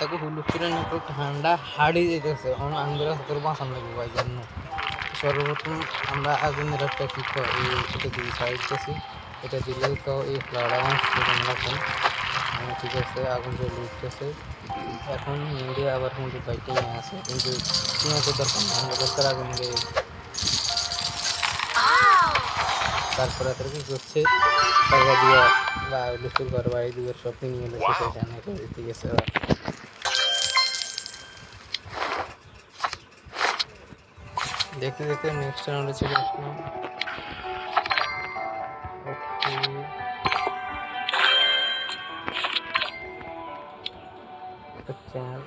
তাকে হুলুস্থুলের একটু ঠান্ডা হারিয়ে যেতেছে এখন আঙ্গুরা হাতের বাঁচান লাগবে এই জন্য সর্বপ্রথম আমরা আগুনের একটা কি এটা দিয়ে সাইডতেছি এটা দিলেও তো এই ফ্লাওয়ার আমার সেখানে রাখুন ঠিক আছে আগুন জ্বলে উঠতেছে এখন ইন্ডিয়া আবার কিন্তু বাইকে নিয়ে আসে কিন্তু পেঁয়াজের দরকার না আমরা দরকার আগুনের তারপরে তারা কি করছে টাকা দিয়ে বা লুস্তুর ঘর বাড়ি দুয়ার সব নিয়ে এলেছে সেখানে দিতে গেছে দেখতে দেখতে নেক্সট রাউন্ডে চলে আসলাম চার